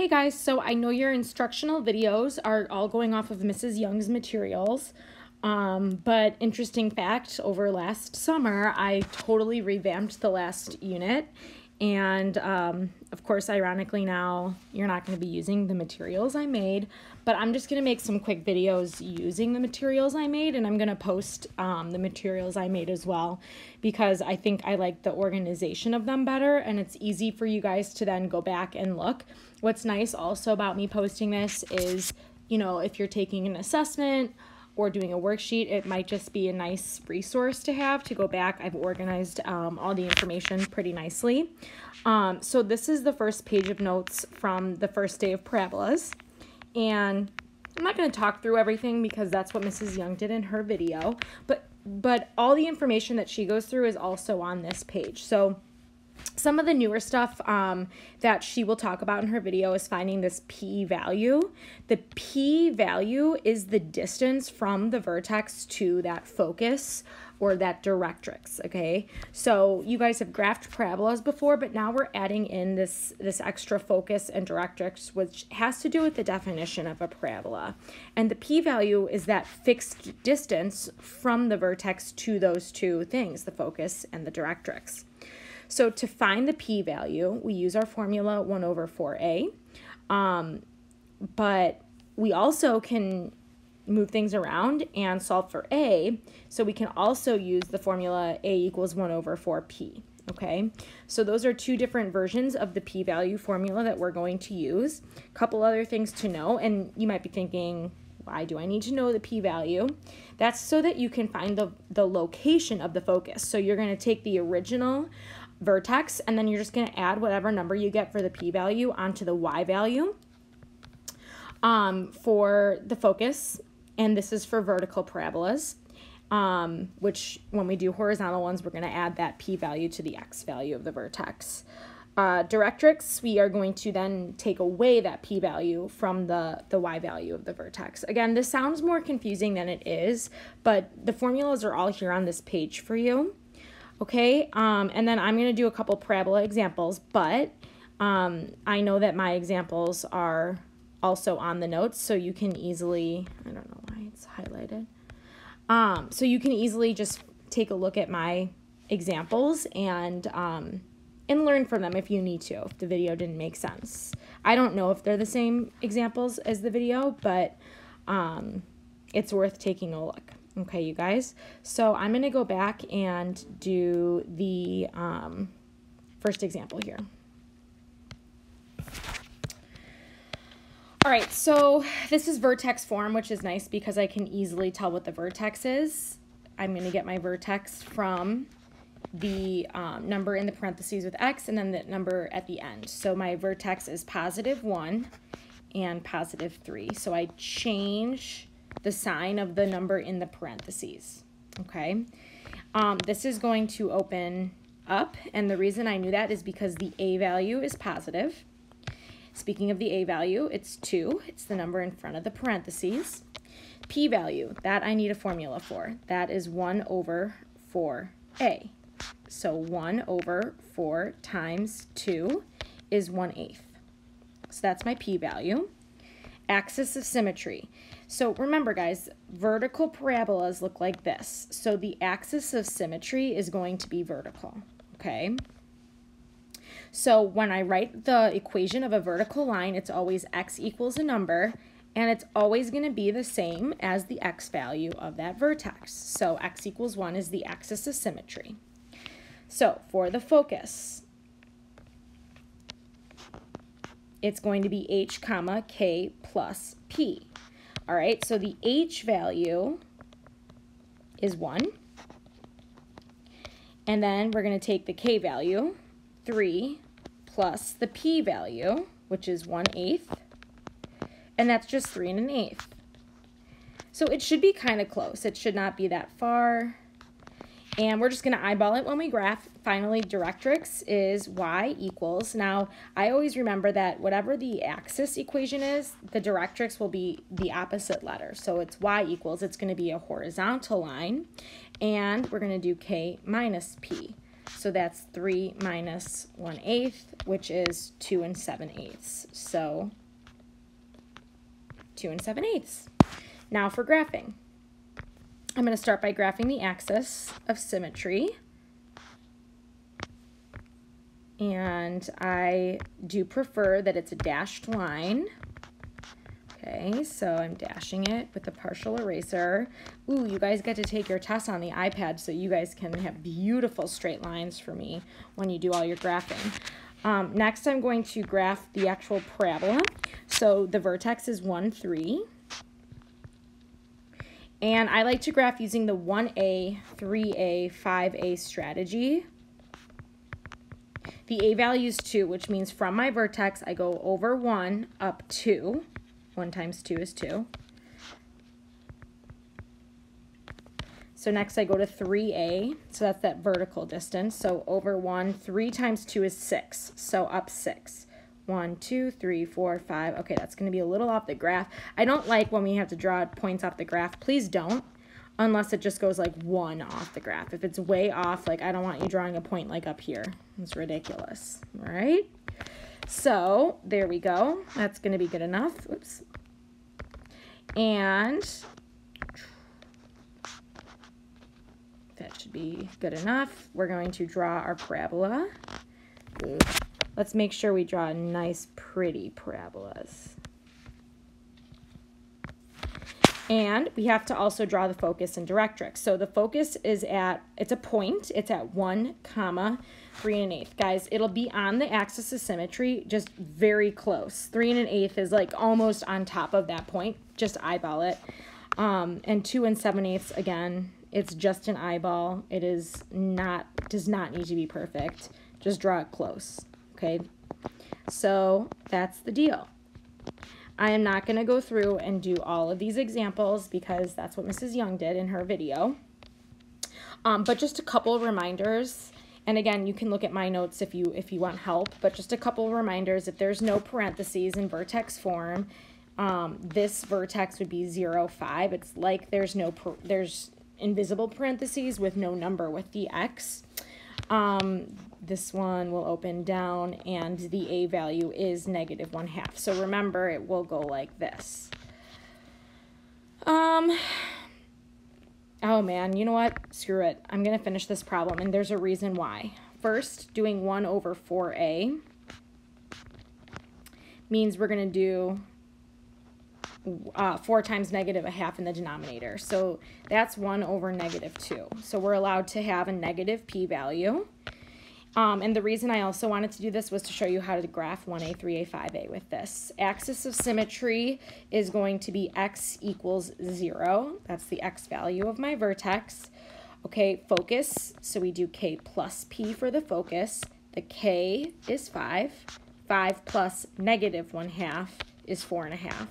Hey guys, so I know your instructional videos are all going off of Mrs. Young's materials, but interesting fact, over last summer, I totally revamped the last unit, and of course, ironically now, you're not going to be using the materials I made, but I'm just going to make some quick videos using the materials I made, and I'm going to post the materials I made as well, because I think I like the organization of them better, and it's easy for you guys to then go back and look. What's nice also about me posting this is, you know, if you're taking an assessment or doing a worksheet, it might just be a nice resource to have to go back. I've organized all the information pretty nicely. So this is the first page of notes from the first day of parabolas. And I'm not going to talk through everything because that's what Mrs. Young did in her video. But all the information that she goes through is also on this page. So some of the newer stuff that she will talk about in her video is finding this p-value. The p-value is the distance from the vertex to that focus or that directrix, okay? So you guys have graphed parabolas before, but now we're adding in this extra focus and directrix, which has to do with the definition of a parabola. And the p-value is that fixed distance from the vertex to those two things, the focus and the directrix. So to find the p-value, we use our formula 1 over 4a, but we also can move things around and solve for a, so we can also use the formula a equals 1 over 4p, okay? So those are two different versions of the p-value formula that we're going to use. A couple other things to know, and you might be thinking, why do I need to know the p-value? That's so that you can find the location of the focus. So you're going to take the original vertex, and then you're just going to add whatever number you get for the p-value onto the y-value for the focus, and this is for vertical parabolas, which when we do horizontal ones, we're going to add that p-value to the x-value of the vertex. Directrix, we are going to then take away that p-value from the y-value of the vertex. Again, this sounds more confusing than it is, but the formulas are all here on this page for you. Okay, and then I'm going to do a couple parabola examples, but I know that my examples are also on the notes, so you can easily, I don't know why it's highlighted, so you can easily just take a look at my examples and learn from them if you need to, if the video didn't make sense. I don't know if they're the same examples as the video, but it's worth taking a look. Okay, you guys, so I'm going to go back and do the first example here. All right, so this is vertex form, which is nice because I can easily tell what the vertex is. I'm going to get my vertex from the number in the parentheses with x and then the number at the end. So my vertex is +1 and +3. So I change the sign of the number in the parentheses, okay? This is going to open up, and the reason I knew that is because the a value is positive. Speaking of the a value, it's 2. It's the number in front of the parentheses. P-value, that I need a formula for. That is 1 over 4a. So 1 over 4 times 2 is 1/8. So that's my p-value. Axis of symmetry. So remember, guys, vertical parabolas look like this. So the axis of symmetry is going to be vertical, okay? So when I write the equation of a vertical line, it's always x equals a number, and it's always going to be the same as the x value of that vertex. So x equals 1 is the axis of symmetry. So for the focus, it's going to be h comma k plus p. All right, so the h value is 1. And then we're going to take the k value, 3, plus the p value, which is 1/8. And that's just 3 1/8. So it should be kind of close. It should not be that far. And we're just going to eyeball it when we graph. Finally, directrix is y equals. Now, I always remember that whatever the axis equation is, the directrix will be the opposite letter. So it's y equals. It's going to be a horizontal line. And we're going to do k minus p. So that's 3 minus 1/8, which is 2 7/8. So 2 7/8. Now for graphing. I'm going to start by graphing the axis of symmetry. And I do prefer that it's a dashed line. Okay, so I'm dashing it with a partial eraser. Ooh, you guys get to take your tests on the iPad so you guys can have beautiful straight lines for me when you do all your graphing. Next, I'm going to graph the actual parabola. So the vertex is 1, 3. And I like to graph using the 1A, 3A, 5A strategy. The A value is 2, which means from my vertex, I go over 1 up 2. 1 times 2 is 2. So next I go to 3A, so that's that vertical distance. So over 1, 3 times 2 is 6, so up 6. 1, 2, 3, 4, 5. Okay, that's going to be a little off the graph. I don't like when we have to draw points off the graph. Please don't, unless it just goes like 1 off the graph. If it's way off, like I don't want you drawing a point like up here. It's ridiculous, all right? So there we go. That's going to be good enough. Oops. And that should be good enough. We're going to draw our parabola. Oops. Let's make sure we draw nice, pretty parabolas. And we have to also draw the focus and directrix. So the focus is at, it's a point, it's at 1, 3 1/8. Guys, it'll be on the axis of symmetry, just very close. 3 1/8 is like almost on top of that point, just eyeball it. And 2 7/8, again, it's just an eyeball. It is not, does not need to be perfect. Just draw it close, okay? So that's the deal. I am not going to go through and do all of these examples because that's what Mrs. Young did in her video. But just a couple of reminders, and again, you can look at my notes if you want help, but just a couple of reminders. If there's no parentheses in vertex form, this vertex would be 0, 5. It's like there's invisible parentheses with no number with the X. This one will open down, and the A value is -1/2. So remember, it will go like this. Oh man, you know what? Screw it. I'm going to finish this problem, and there's a reason why. First, doing 1 over 4A means we're going to do 4 times -1/2 in the denominator. So that's 1 over -2. So we're allowed to have a negative p-value. And the reason I also wanted to do this was to show you how to graph 1A, 3A, 5A with this. Axis of symmetry is going to be x equals 0. That's the x value of my vertex. Okay, focus, so we do k plus p for the focus. The k is 5. 5 plus -1/2 is 4.5.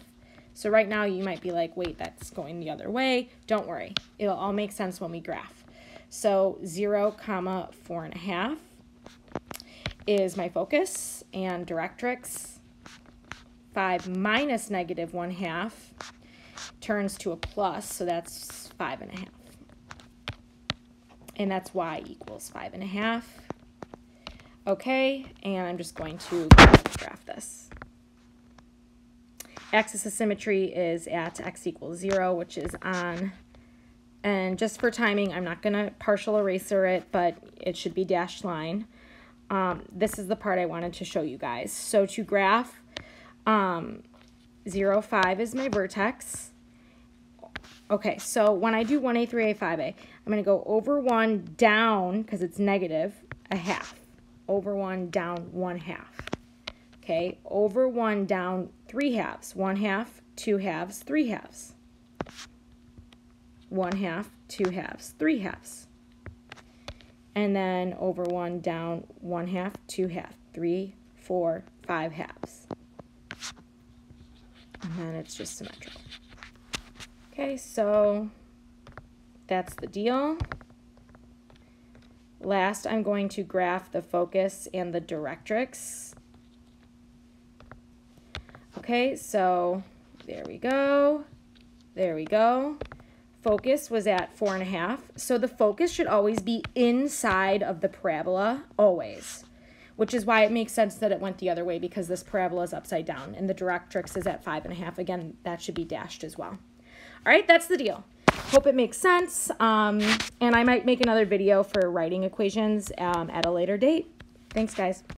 So right now you might be like, wait, that's going the other way. Don't worry. It'll all make sense when we graph. So 0, 4.5 is my focus, and directrix. 5 minus -1/2 turns to a plus, so that's 5.5. And that's y equals 5.5. Okay, and I'm just going to graph this. Axis of symmetry is at x equals 0, which is on, and just for timing, I'm not going to partial eraser it, but it should be dashed line. This is the part I wanted to show you guys. So to graph 0, 5 is my vertex. Okay, so when I do 1A, 3A, 5A, I'm going to go over 1 down, because it's -1/2. Over 1 down 1/2. Okay, over 1 down 3/2. 1/2, 2/2, 3/2. 1/2, 2/2, 3/2. And then over 1 down 1/2, 2/2, 3, 4, 5/2. And then it's just symmetrical. Okay, so that's the deal. Last, I'm going to graph the focus and the directrix. Okay, so there we go. There we go. focus was at 4.5. So the focus should always be inside of the parabola, always. Which is why it makes sense that it went the other way, because this parabola is upside down and the directrix is at 5.5. Again, that should be dashed as well. All right, that's the deal. Hope it makes sense. And I might make another video for writing equations at a later date. Thanks, guys.